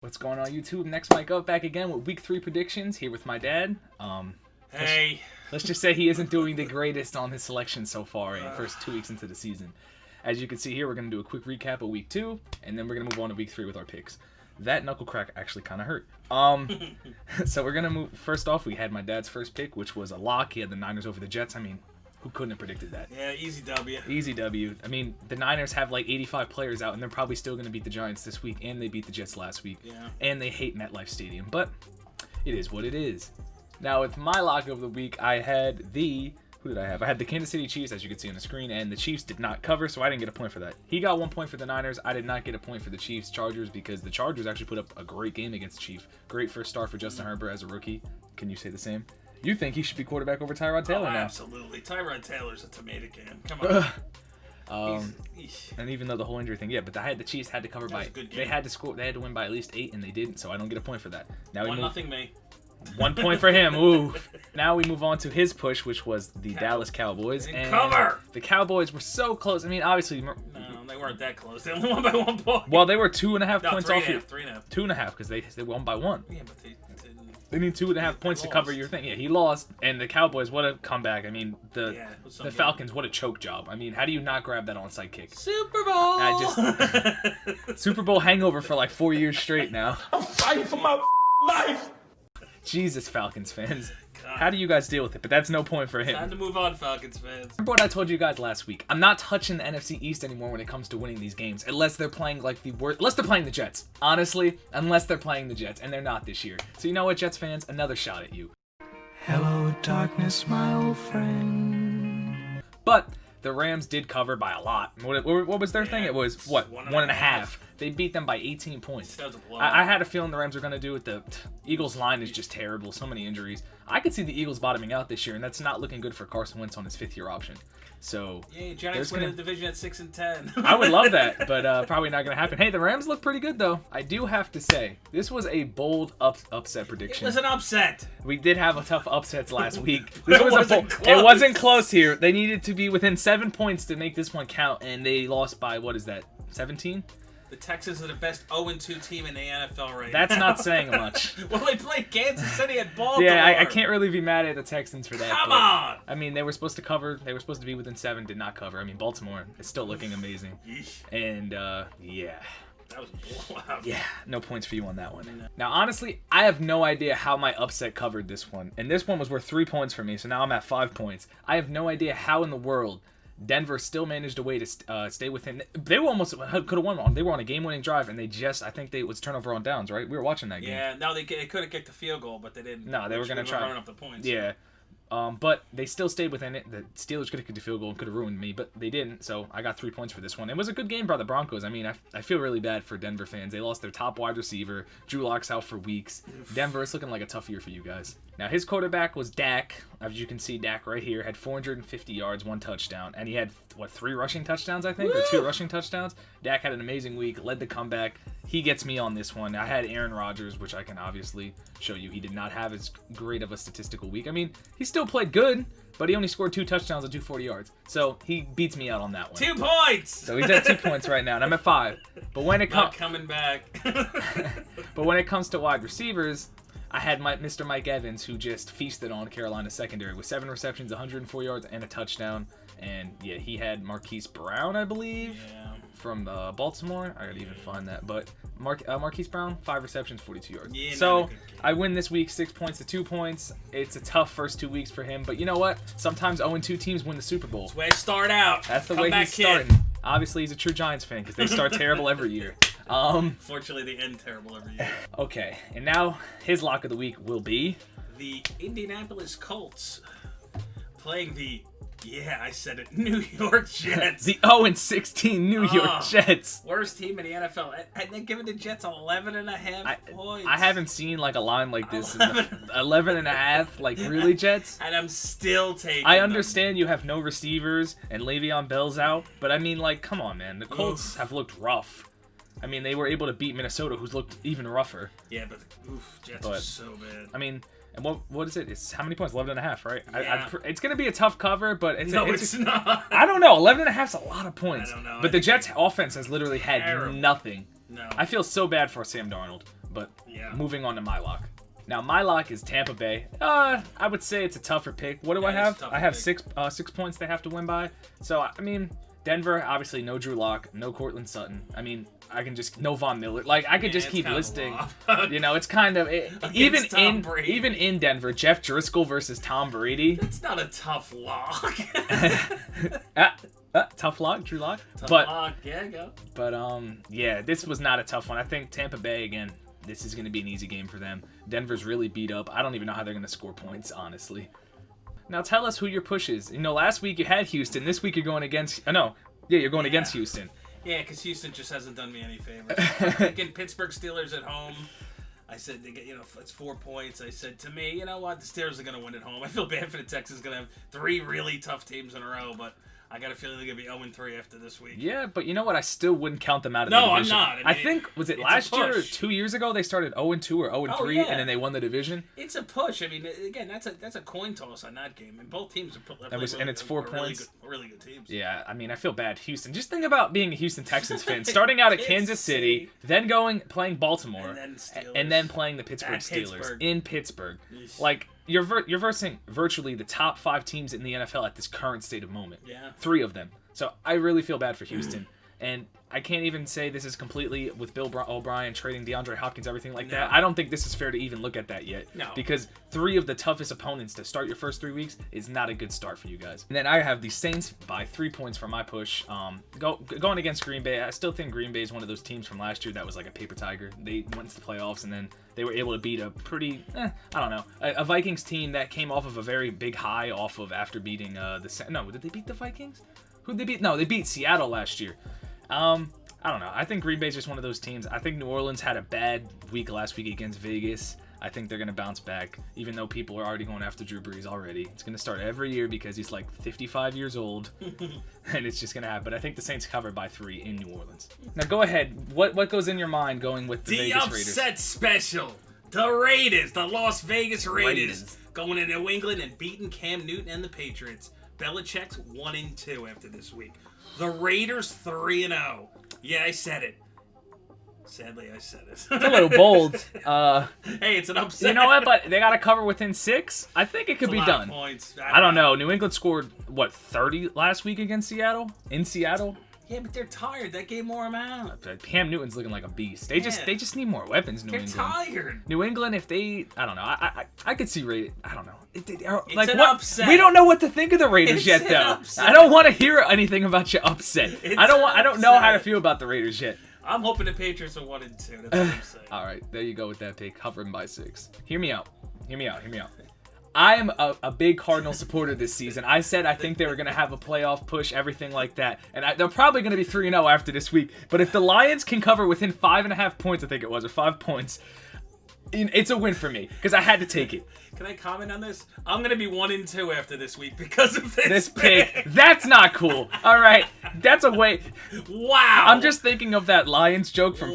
What's going on, YouTube? Next mic up, back again with week 3 predictions, here with my dad. Hey. Let's just say he isn't doing the greatest on his selection so far in the first 2 weeks into the season. As you can see here, we're going to do a quick recap of week 2, and then we're going to move on to week 3 with our picks. That knuckle crack actually kind of hurt. So we're going to move, first off, we had my dad's first pick, which was a lock. He had the Niners over the Jets. I mean, who couldn't have predicted that? Yeah, easy W. Easy W. I mean, the Niners have like 85 players out, and they're probably still going to beat the Giants this week, and they beat the Jets last week. Yeah. And they hate MetLife Stadium, but it is what it is. Now, with my lock of the week, I had who did I have? I had the Kansas City Chiefs, as you can see on the screen, and the Chiefs did not cover, so I didn't get a point for that. He got 1 point for the Niners. I did not get a point for the Chiefs Chargers because the Chargers actually put up a great game against the Chiefs. Great first start for Justin Herbert as a rookie. Can you say the same? You think he should be quarterback over Tyrod Taylor now? Absolutely. Tyrod Taylor's a tomato can. Come on. And even though the whole injury thing, yeah, but I had the Chiefs had to cover they had to score, they had to win by at least 8, and they didn't, so I don't get a point for that. Now we 1-0 me. 1 point for him. Ooh. Now we move on to his push, which was the Dallas Cowboys. And cover. The Cowboys were so close. I mean, obviously. No, they weren't that close. They only won by 1 point. Well, they were 2.5 points off you. 3.5. 2.5 because they won by 1. Yeah, but they need 2.5 points to cover your thing. Yeah, he lost, and the Cowboys, what a comeback. I mean, the Falcons, what a choke job. I mean, how do you not grab that onside kick? Super Bowl. Super Bowl hangover for like 4 years straight now. I'm fighting for my life. Jesus, Falcons fans. How do you guys deal with it? But that's no point for him. Time to move on, Falcons fans. Remember what I told you guys last week? I'm not touching the NFC East anymore when it comes to winning these games, unless they're playing like the worst. Unless they're playing the Jets. Honestly, unless they're playing the Jets, and they're not this year. So you know what, Jets fans? Another shot at you. Hello, darkness, my old friend. But the Rams did cover by a lot. What was their thing? It was, what, 1.5. They beat them by 18 points. I had a feeling the Rams were going to do it. The Eagles' line is just terrible. So many injuries. I could see the Eagles bottoming out this year, and that's not looking good for Carson Wentz on his 5th-year option. So yeah, Giants win the division at 6-10. I would love that, but probably not going to happen. Hey, the Rams look pretty good, though. I do have to say, this was a bold upset prediction. It was an upset. We did have a tough upsets last week. It wasn't close here. They needed to be within 7 points to make this one count, and they lost by, what is that, 17? The Texans are the best 0-2 team in the NFL right now. That's not saying much. Well, they played Kansas City at Baltimore. Yeah, I can't really be mad at the Texans for that. Come on! I mean, they were supposed to cover. They were supposed to be within 7, did not cover. I mean, Baltimore is still looking amazing. And, yeah. That was a blowout. Yeah, no points for you on that one. No. Now, honestly, I have no idea how my upset covered this one. And this one was worth 3 points for me, so now I'm at 5 points. I have no idea how in the world Denver still managed a way to stay within. They were almost could have won. They were on a game-winning drive, and they just, I think it was turnover on downs, right? We were watching that game. Yeah, no, they could have kicked the field goal, but they didn't. No, they were going to try running up the points. Yeah. But they still stayed within it. The Steelers could have kicked the field goal and could have ruined me, but they didn't, so I got 3 points for this one. It was a good game by the Broncos. I mean, I feel really bad for Denver fans. They lost their top wide receiver. Drew Lock's out for weeks. Denver, it's looking like a tough year for you guys. Now, his quarterback was Dak. As you can see, Dak right here had 450 yards, 1 touchdown, and he had, 3 rushing touchdowns, I think, or 2 rushing touchdowns. Dak had an amazing week, led the comeback. He gets me on this one. I had Aaron Rodgers, which I can obviously show you. He did not have as great of a statistical week. I mean, he still played good, but he only scored 2 touchdowns and 240 yards. So he beats me out on that one. 2 points! So he's at 2 points right now, and I'm at 5. But when it not coming back. But when it comes to wide receivers, I had Mr. Mike Evans, who just feasted on Carolina's secondary with 7 receptions, 104 yards, and a touchdown. And yeah, he had Marquise Brown, I believe, from Baltimore. I gotta even find that. But Marquise Brown, 5 receptions, 42 yards. Yeah, so I win this week 6 points to 2 points. It's a tough first 2 weeks for him. But you know what? Sometimes 0-2 teams win the Super Bowl. That's the way I start out. That's the way he's starting. Obviously, he's a true Giants fan because they start terrible every year. Fortunately, they end terrible every year. Okay, and now his lock of the week will be the Indianapolis Colts playing the, I said it, New York Jets. The 0-16 New York Jets. Worst team in the NFL. And they're giving the Jets 11.5 points. I haven't seen like a line like this. 11.5, like really, Jets? And I'm still taking I understand you have no receivers and Le'Veon Bell's out, but I mean, like, come on, man. The Colts have looked rough. I mean, they were able to beat Minnesota, who's looked even rougher. Yeah, but Jets are so bad. I mean, and what is it? It's how many points? 11.5, right? Yeah. It's going to be a tough cover, but it's not. I don't know. 11.5 is a lot of points. I don't know. But the Jets' offense has literally had nothing. No. I feel so bad for Sam Darnold. But Yeah. moving on to my lock. Now, my lock is Tampa Bay. I would say it's a tougher pick. What do I have? I have 6 points they have to win by. So, I mean, Denver, obviously no Drew Lock, no Cortland Sutton. I mean, I can just, no Von Miller. Like, I could just keep listing. You know, it's kind of, even in Denver, Jeff Driscoll versus Tom Brady. That's not a tough lock. Tough lock, Drew Lock. Tough lock, yeah, go. But, yeah, this was not a tough one. I think Tampa Bay, again, this is going to be an easy game for them. Denver's really beat up. I don't even know how they're going to score points, honestly. Now tell us who your push is. You know, last week you had Houston. This week you're going against... you're going against Houston. Yeah, because Houston just hasn't done me any favors. I'm thinking Pittsburgh Steelers at home. I said, it's 4 points. I said, to me, you know what? The Steelers are going to win at home. I feel bad for the Texans going to have 3 really tough teams in a row, but... I got a feeling they're going to be 0-3 after this week. Yeah, but you know what? I still wouldn't count them out of the division. No, I'm not. I think, was it last year or 2 years ago they started 0-2 or 0-3 and then they won the division? It's a push. I mean, again, that's a coin toss on that game. And both teams are and it's 4 points. Really good teams. Yeah, I mean, I feel bad. Houston. Just think about being a Houston Texans fan. Starting out at Kansas City, then playing Baltimore, and then playing the Pittsburgh Steelers in Pittsburgh. Like... You're versing virtually the top 5 teams in the NFL at this current state of moment. Yeah. 3 of them. So I really feel bad for Houston. And I can't even say this is completely with Bill O'Brien trading DeAndre Hopkins, everything like that. I don't think this is fair to even look at that yet. No. Because 3 of the toughest opponents to start your first 3 weeks is not a good start for you guys. And then I have the Saints by 3 points for my push. Going against Green Bay, I still think Green Bay is one of those teams from last year that was like a paper tiger. They went to the playoffs and then they were able to beat a pretty, a Vikings team that came off of a very big high off of after beating did they beat the Vikings? Who'd they beat? No, they beat Seattle last year. I don't know. I think Green Bay's just one of those teams. I think New Orleans had a bad week last week against Vegas. I think they're going to bounce back, even though people are already going after Drew Brees already. It's going to start every year because he's like 55 years old, and it's just going to happen. But I think the Saints cover by 3 in New Orleans. Now, go ahead. What goes in your mind going with the Vegas Raiders? The upset special. The Raiders, the Las Vegas Raiders, going to New England and beating Cam Newton and the Patriots. Belichick's 1-2 after this week. The Raiders 3-0. Yeah, I said it. Sadly, I said it. It's a little bold. Hey, it's an upset. You know what? But they got to cover within 6. I think it could be done. Points. I don't know. New England scored 30 last week against Seattle? In Seattle? Yeah, but they're tired. That game wore them out. Cam Newton's looking like a beast. They just need more weapons. New England. They're tired. New England, if they, I don't know. I could see Raiders. I don't know. It's an upset. We don't know what to think of the Raiders yet, though. Upset. I don't want to hear anything about your upset. I don't know how to feel about the Raiders yet. I'm hoping the Patriots are 1-2. That's what I'm saying. All right, there you go with that pick, covering by 6. Hear me out. I am a big Cardinal supporter this season. I said I think they were going to have a playoff push, everything like that. And they're probably going to be 3-0 after this week. But if the Lions can cover within 5.5 points, I think it was, or 5 points, it's a win for me because I had to take it. Can I comment on this? I'm going to be 1-2 after this week because of this pick. That's not cool. All right. That's a way. Wow. I'm just thinking of that Lions joke from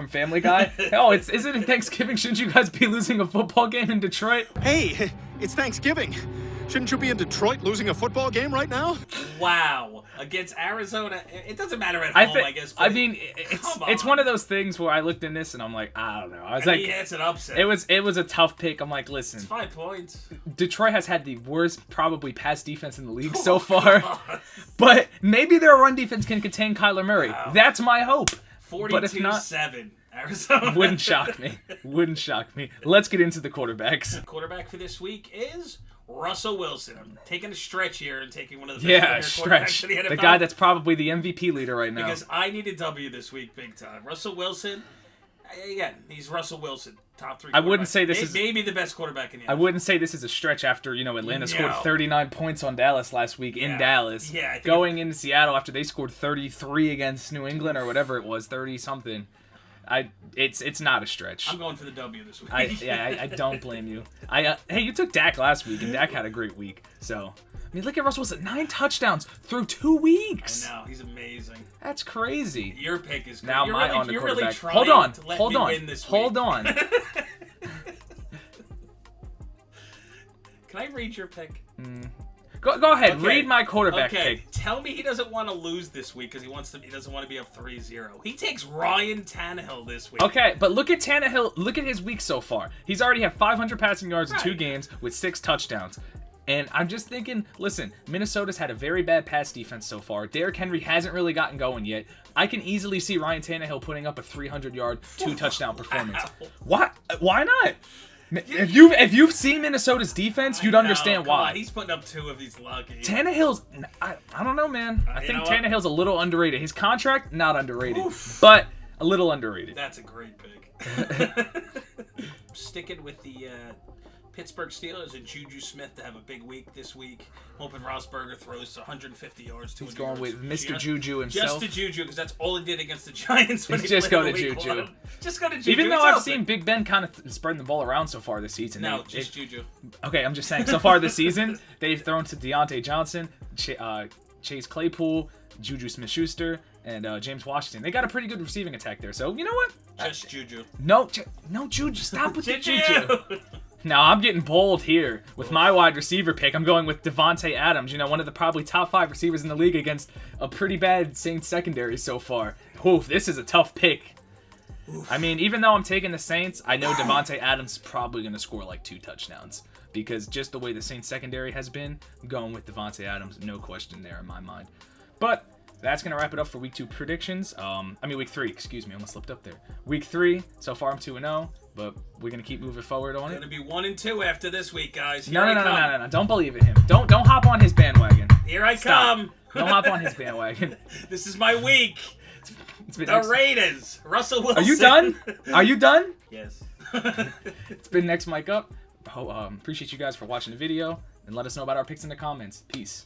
Family Guy. Isn't it Thanksgiving? Shouldn't you guys be losing a football game in Detroit? Hey, it's Thanksgiving. Shouldn't you be in Detroit losing a football game right now? Wow. Against Arizona. It doesn't matter at home, I guess. I mean, it's one of those things where I looked in this and I'm like, I don't know. I mean, it's an upset. It was a tough pick. I'm like, listen. It's 5 points. Detroit has had the worst, probably, pass defense in the league so far. God. But maybe their run defense can contain Kyler Murray. Wow. That's my hope. 42-7. Arizona. Wouldn't shock me. Let's get into the quarterbacks. The quarterback for this week is Russell Wilson. I'm taking a stretch here and taking one of the best quarterbacks in the NFL. The guy that's probably the MVP leader right now. Because I need a W this week big time. Russell Wilson, again, he's Russell Wilson. Top 3 I wouldn't say this is maybe the best quarterback in the NFL. I wouldn't say this is a stretch after, Atlanta scored 39 points on Dallas last week in Dallas. Yeah, I think going into Seattle after they scored 33 against New England or whatever it was, 30-something. It's not a stretch. I'm going for the W this week. I don't blame you. Hey, you took Dak last week, and Dak had a great week. So, I mean, look at Russell Wilson, 9 touchdowns through 2 weeks. I know, he's amazing. That's crazy. Your pick is great. Now you're really trying hold on. to let me win this week. Hold on. Can I read your pick? Go ahead. Okay. Read my quarterback Okay, pick. tell me he doesn't want to lose this week because he doesn't want to be up 3-0. He takes Ryan Tannehill this week. Okay, but look at Tannehill. Look at his week so far. He's already had 500 passing yards in 2 Right. games with 6 touchdowns. And I'm just thinking, listen, Minnesota's had a very bad pass defense so far. Derrick Henry hasn't really gotten going yet. I can easily see Ryan Tannehill putting up a 300-yard, 2-touchdown performance. Wow. Why not? If you've seen Minnesota's defense, you'd understand Come why. on, he's putting up 2 of these lucky. Tannehill's, I don't know, man. I You think know what? Tannehill's a little underrated. His contract, not underrated, Oof. but a little underrated. That's a great pick. Sticking with the Pittsburgh Steelers and Juju Smith to have a big week this week. Hoping Roethlisberger throws 150 yards, 200 He's going yards. with Mr. Just- Juju himself. Just to Juju, because that's all he did against the Giants. When He's he just played go in to week Juju. 1. Just go to Juju. Even though It's I've open. seen Big Ben kind of spreading the ball around so far this season. No, just Juju. Okay, I'm just saying, so far this season, they've thrown to Deontay Johnson, Chase Claypool, Juju Smith-Schuster, and James Washington. They got a pretty good receiving attack there. So, you know what? Just Juju. No, Juju. Stop with the Juju. Now, I'm getting bold here. With my wide receiver pick, I'm going with Devontae Adams. You know, one of the probably top 5 receivers in the league against a pretty bad Saints secondary so far. Oof, this is a tough pick. I mean, even though I'm taking the Saints, I know Devontae Adams is probably going to score like 2 touchdowns. Because just the way the Saints secondary has been, I'm going with Devontae Adams, no question there in my mind. But that's going to wrap it up for Week 2 predictions. Week 3, excuse me, almost slipped up there. Week 3, so far I'm 2-0, but we're going to keep moving forward on Going to it. be 1-2 after this week, guys. No. Don't believe in him. Don't hop on his bandwagon. Here I Stop. come. Don't hop on his bandwagon. This is my week. It's been The Raiders. Russell Wilson. Are you done? Are you done? Yes. It's been Next Mic Up. Appreciate you guys for watching the video, and let us know about our picks in the comments. Peace.